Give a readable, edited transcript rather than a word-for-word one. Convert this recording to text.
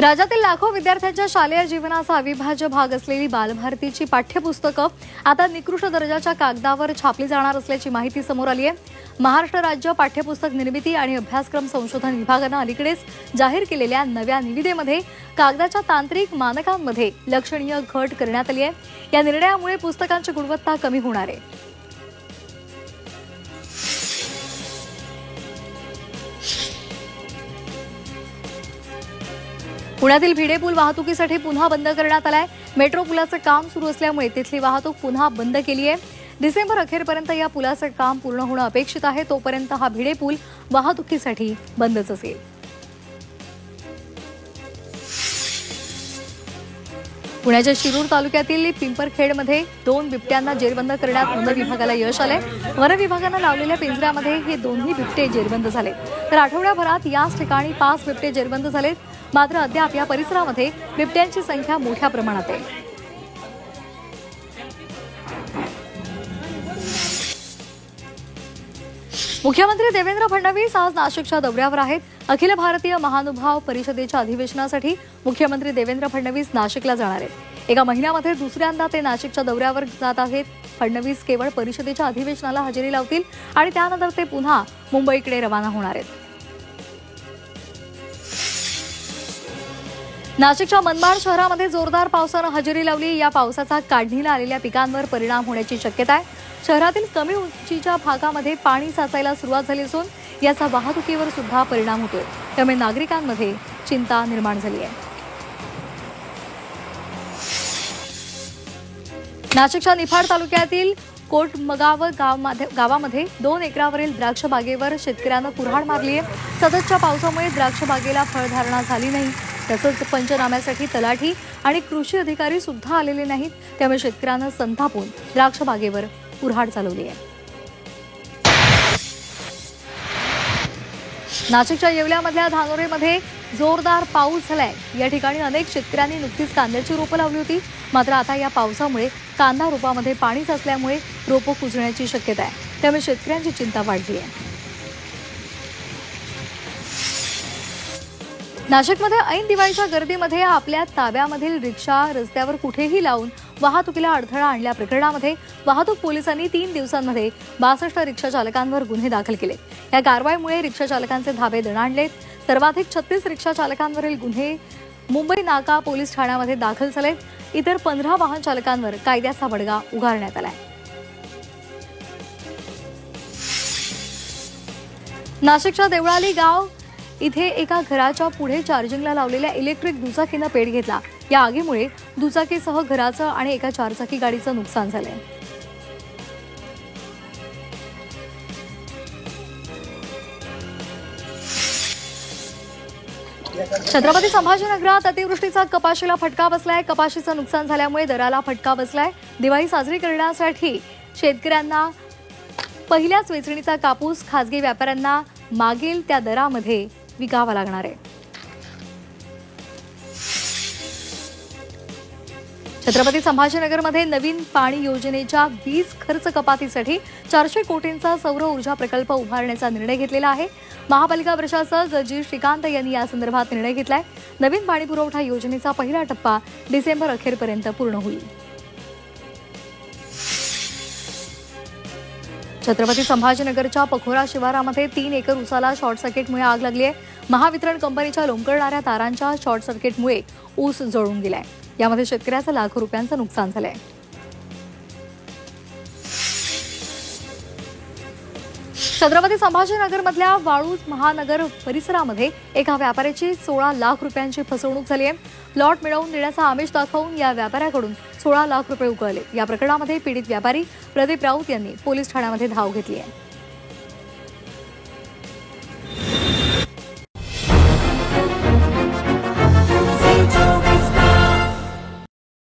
राज्यातील लाखो विद्यार्थ्यांच्या शालेय जीवनाचा अविभाज्य भाग असलेली बालभारतीची पाठ्यपुस्तकं आता निकृष्ट दर्जाच्या कागदावर छापली जाणार असल्याची माहिती समोर आली आहे। महाराष्ट्र राज्य पाठ्यपुस्तक निर्मिती आणि अभ्यासक्रम संशोधन विभागाने अलीकडेच जाहीर केलेल्या नव्या निविदेमध्ये कागदाच्या तांत्रिक मानकांमध्ये लक्षणीय घट करण्यात आली आहे। या निर्णयामुळे पुस्तकांची गुणवत्ता कमी होणार आहे। पुण्यातील भिडे पूल वाहतुकीसाठी पुन्हा बंद करण्यात आलाय। मेट्रो पुलाचं काम सुरू असल्यामुळे तिथली वाहतूक पुन्हा बंद केली आहे। डिसेंबर अखेरपर्यंत या पुलाचं काम पूर्ण होणं अपेक्षित आहे। तोपर्यंत हा भिडे पूल वाहतुकीसाठी बंदच असेल। पुण्याच्या शिरूर तालुक्यातील पिंपरखेडमध्ये 2 बिबट्यांना जेरबंद करण्यात वन विभागाला यश आले। वन विभागानं लावलेल्या पिंजऱ्यामध्ये हे दोन्ही बिबटे जेरबंद झाले, तर आठवड्याभरात याच ठिकाणी 5 बिबटे जेरबंद झालेत। मात्र अद्याप या परिसरामध्ये बिबट्यांची संख्या मोठ्या प्रमाणात आहे। मुख्यमंत्री देवेंद्र फडणवीस आज नाशिकच्या दौऱ्यावर आहेत। अखिल भारतीय महानुभाव परिषदेच्या अधिवेशनासाठी मुख्यमंत्री देवेंद्र फडणवीस नाशिकला जाणार आहेत। एका महिन्यामध्ये दुसऱ्यांदा ते नाशिकच्या दौऱ्यावर जात आहेत। फडणवीस केवळ परिषदेच्या अधिवेशनाला हजेरी लावतील आणि त्यानंतर ते पुन्हा मुंबईकडे रवाना होणार आहेत। नाशिकच्या मनमाड शहरामध्ये जोरदार पावसानं हजेरी लावली। या पावसाचा काढणीला आलेल्या पिकांवर परिणाम होण्याची शक्यता आहे। शहरातील कमी उंचीच्या भागामध्ये पाणी साचायला सुरुवात झाली असून याचा वाहतुकीवर सुद्धा परिणाम होतोय। त्यामुळे नागरिकांमध्ये चिंता निर्माण झाली आहे। नाशिकच्या निफाड तालुक्यातील कोटमगाव गावामध्ये 2 एकरावरील द्राक्ष बागेवर शेतकऱ्यांना कुऱ्हाड मारली आहे। सततच्या पावसामुळे द्राक्ष बागेला फळधारणा झाली नाही, तसंच पंचनाम्यासाठी तलाठी आणि कृषी अधिकारी सुद्धा आलेले नाहीत। त्यामुळे शेतकऱ्यांना संतापून द्राक्ष बागेवर कुऱ्हाड चालवली आहे। नाशिकच्या येवल्यामधल्या धानोरेमध्ये जोरदार पाऊस झालाय। या ठिकाणी अनेक शेतकऱ्यांनी नुकतीच कांद्याची रोपं लावली होती, मात्र आता या पावसामुळे कांदा रोपामध्ये पाणी साचल्यामुळे रोपं कुजण्याची शक्यता आहे। त्यामुळे शेतकऱ्यांची चिंता वाढली आहे। नाशिकमध्ये ऐन दिवाळीच्या गर्दीमध्ये आपल्या ताब्यामधील रिक्षा रस्त्यावर कुठेही लावून वाहतुकीला अडथळा आणल्या प्रकरणामध्ये वाहतूक पोलिसांनी 3 दिवसांमध्ये 62 रिक्षा चालकांवर गुन्हे दाखल केले। या कारवाईमुळे रिक्षा चालकांचे धाबे दणाणलेत। सर्वाधिक 36 रिक्षा चालकांवरील गुन्हे मुंबई नाका पोलीस ठाण्यामध्ये दाखल झालेत। इतर 15 वाहन चालकांवर कायद्याचा बडगा उगारण्यात आलाय। नाशिकच्या देवळाली गाव इथे एका घराच्या पुढे चार्जिंगला लावलेल्या इलेक्ट्रिक दुचाकीनं पेट घेतला। या आगीमुळे दुचाकीसह घराचं आणि एका 4चाकी गाडीचं नुकसान झालंय। छत्रपती संभाजीनगरात अतिवृष्टीचा कपाशीला फटका बसलाय। कपाशीचं नुकसान झाल्यामुळे दराला फटका बसलाय। दिवाळी साजरी करण्यासाठी शेतकऱ्यांना पहिल्याच वेचणीचा कापूस खासगी व्यापाऱ्यांना मागेल त्या दरामध्ये विकावा लागणार आहे। छत्रपती संभाजीनगरमध्ये नवीन पाणी योजनेच्या वीज खर्च कपातीसाठी 400 कोटींचा सौर ऊर्जा प्रकल्प उभारण्याचा निर्णय घेतलेला आहे। महापालिका प्रशासक जी श्रीकांत यांनी या संदर्भात निर्णय घेतलाय। नवीन पाणी पुरवठा योजनेचा पहिला टप्पा डिसेंबर अखेरपर्यंत पूर्ण होईल। छत्रपती संभाजीनगरच्या पखोरा शिवारामध्ये 3 एकर ऊसाला शॉर्ट सर्किटमुळे आग लागली आहे। महावितरण कंपनीच्या लोंबकळणाऱ्या तारांच्या शॉर्ट सर्किटमुळे ऊस जळून गेलाय। यामध्ये शेतकऱ्याचं लाखो रुपयांचं नुकसान झालंय। छत्रपती संभाजीनगरमधल्या वाळूज महानगर परिसरामध्ये एका व्यापाऱ्याची 16 लाख रुपयांची फसवणूक झाली आहे। प्लॉट मिळवून देण्याचा आमिष दाखवून या व्यापाऱ्याकडून 16 लाख रुपये उकळले। या प्रकरणामध्ये पीडित व्यापारी प्रदीप राऊत यांनी पोलीस ठाण्यामध्ये धाव घेतली आहे।